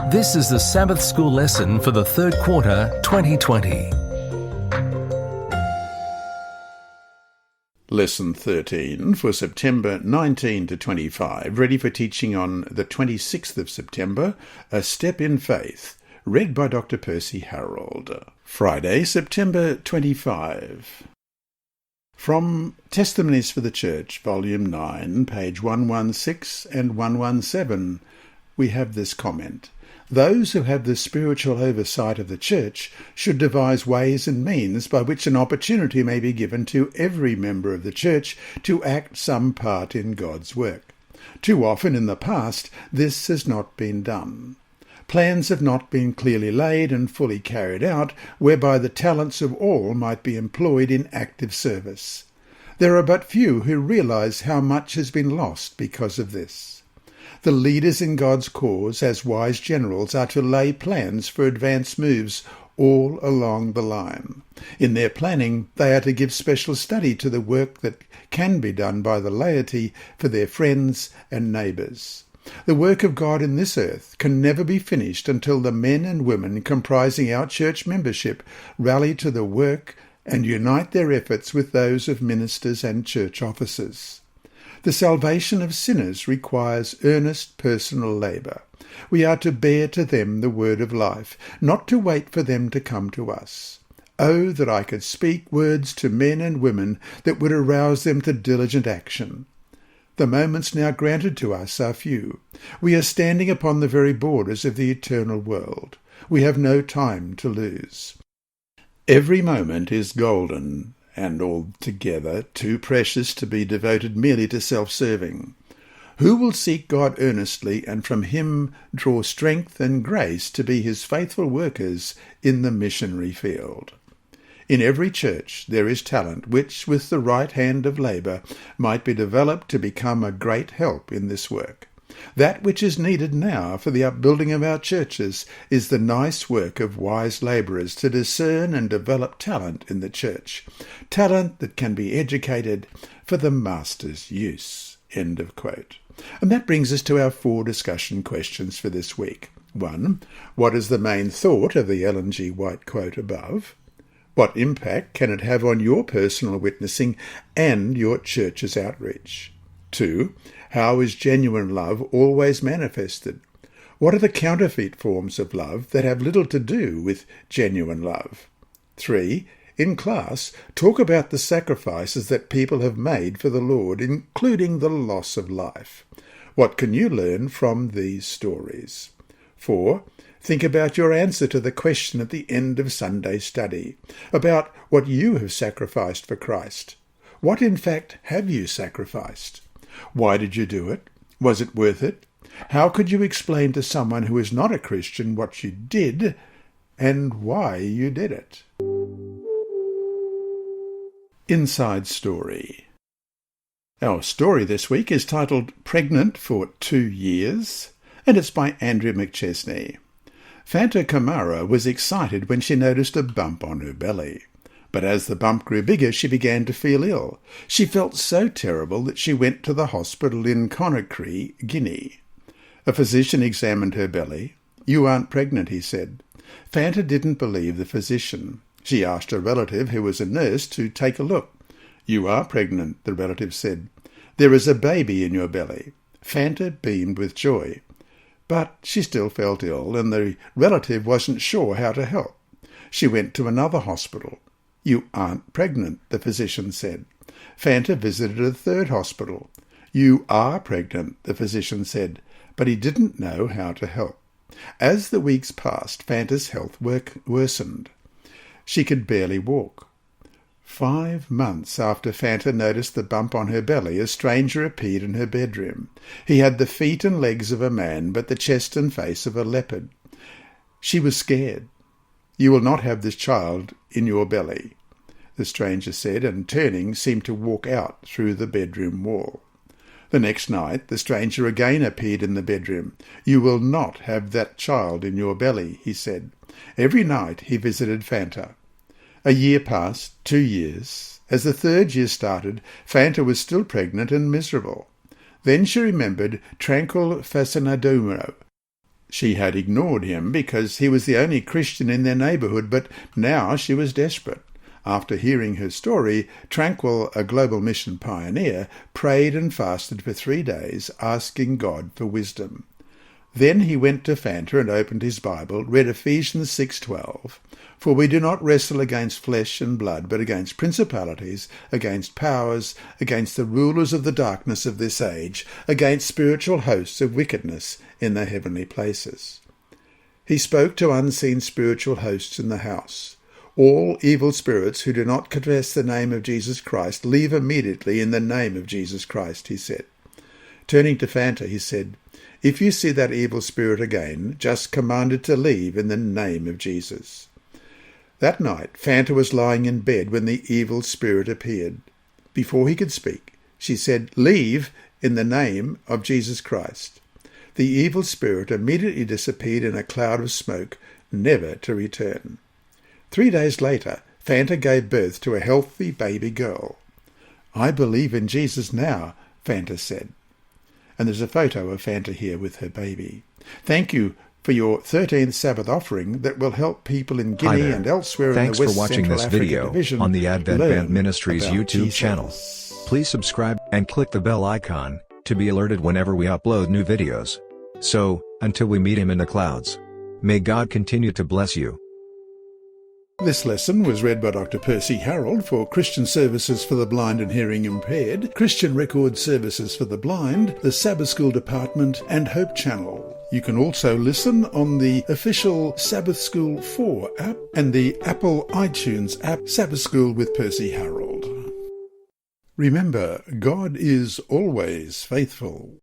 This is the Sabbath School lesson for the third quarter 2020. Lesson 13 for September 19 to 25, ready for teaching on the 26th of September, A Step in Faith, read by Dr. Percy Harrold. Friday, September 25. From Testimonies for the Church, Volume 9, page 116 and 117, we have this comment. Those who have the spiritual oversight of the Church should devise ways and means by which an opportunity may be given to every member of the Church to act some part in God's work. Too often in the past, this has not been done. Plans have not been clearly laid and fully carried out, whereby the talents of all might be employed in active service. There are but few who realize how much has been lost because of this. The leaders in God's cause, as wise generals, are to lay plans for advance moves all along the line. In their planning, they are to give special study to the work that can be done by the laity for their friends and neighbours. The work of God in this earth can never be finished until the men and women comprising our church membership rally to the work and unite their efforts with those of ministers and church officers. The salvation of sinners requires earnest personal labour. We are to bear to them the word of life, not to wait for them to come to us. Oh, that I could speak words to men and women that would arouse them to diligent action. The moments now granted to us are few. We are standing upon the very borders of the eternal world. We have no time to lose. Every moment is golden, and altogether too precious to be devoted merely to self-serving. Who will seek God earnestly and from him draw strength and grace to be his faithful workers in the missionary field? In every church there is talent which, with the right hand of labour, might be developed to become a great help in this work. That which is needed now for the upbuilding of our churches is the nice work of wise labourers to discern and develop talent in the church, talent that can be educated for the Master's use. End of quote. And that brings us to our 4 discussion questions for this week. 1. What is the main thought of the Ellen G. White quote above? What impact can it have on your personal witnessing and your church's outreach? 2. How is genuine love always manifested? What are the counterfeit forms of love that have little to do with genuine love? 3. In class, talk about the sacrifices that people have made for the Lord, including the loss of life. What can you learn from these stories? 4. Think about your answer to the question at the end of Sunday study, about what you have sacrificed for Christ. What, in fact, have you sacrificed? Why did you do it? Was it worth it? How could you explain to someone who is not a Christian what you did and why you did it? Inside Story. Our story this week is titled Pregnant for 2 Years, and it's by Andrew McChesney. Fanta Kamara was excited when she noticed a bump on her belly. But as the bump grew bigger, she began to feel ill. She felt so terrible that she went to the hospital in Conakry, Guinea. A physician examined her belly. "You aren't pregnant," he said. Fanta didn't believe the physician. She asked a relative who was a nurse to take a look. "You are pregnant," the relative said. "There is a baby in your belly." Fanta beamed with joy. But she still felt ill, and the relative wasn't sure how to help. She went to another hospital. "You aren't pregnant," the physician said. Fanta visited a third hospital. "You are pregnant," the physician said, but he didn't know how to help. As the weeks passed, Fanta's health worsened. She could barely walk. 5 months after Fanta noticed the bump on her belly, a stranger appeared in her bedroom. He had the feet and legs of a man, but the chest and face of a leopard. She was scared. "You will not have this child in your belly," the stranger said, and turning, seemed to walk out through the bedroom wall. The next night, the stranger again appeared in the bedroom. "You will not have that child in your belly," he said. Every night he visited Fanta. A year passed, 2 years. As the 3rd year started, Fanta was still pregnant and miserable. Then she remembered Tranquil Fascinadumero. She had ignored him because he was the only Christian in their neighbourhood, but now she was desperate. After hearing her story, Tranquil, a global mission pioneer, prayed and fasted for 3 days, asking God for wisdom. Then he went to Fanta and opened his Bible, read Ephesians 6:12, "For we do not wrestle against flesh and blood, but against principalities, against powers, against the rulers of the darkness of this age, against spiritual hosts of wickedness in the heavenly places." He spoke to unseen spiritual hosts in the house. "All evil spirits who do not confess the name of Jesus Christ, leave immediately in the name of Jesus Christ," he said. Turning to Fanta, he said, "If you see that evil spirit again, just command it to leave in the name of Jesus." That night, Fanta was lying in bed when the evil spirit appeared. Before he could speak, she said, "Leave in the name of Jesus Christ." The evil spirit immediately disappeared in a cloud of smoke, never to return. 3 days later, Fanta gave birth to a healthy baby girl. "I believe in Jesus now," Fanta said. And there's a photo of Fanta here with her baby. Thank you for your 13th Sabbath offering that will help people in Guinea and elsewhere in the West Central Africa Division on the Advent-band learn Ministries about YouTube Jesus. channel. Please subscribe and click the bell icon to be alerted whenever we upload new videos. So, until we meet him in the clouds, may God continue to bless you. This lesson was read by Dr. Percy Harrold for Christian Services for the Blind and Hearing Impaired, Christian Record Services for the Blind, the Sabbath School Department, and Hope Channel. You can also listen on the official Sabbath School 4 app and the Apple iTunes app, Sabbath School with Percy Harrold. Remember, God is always faithful.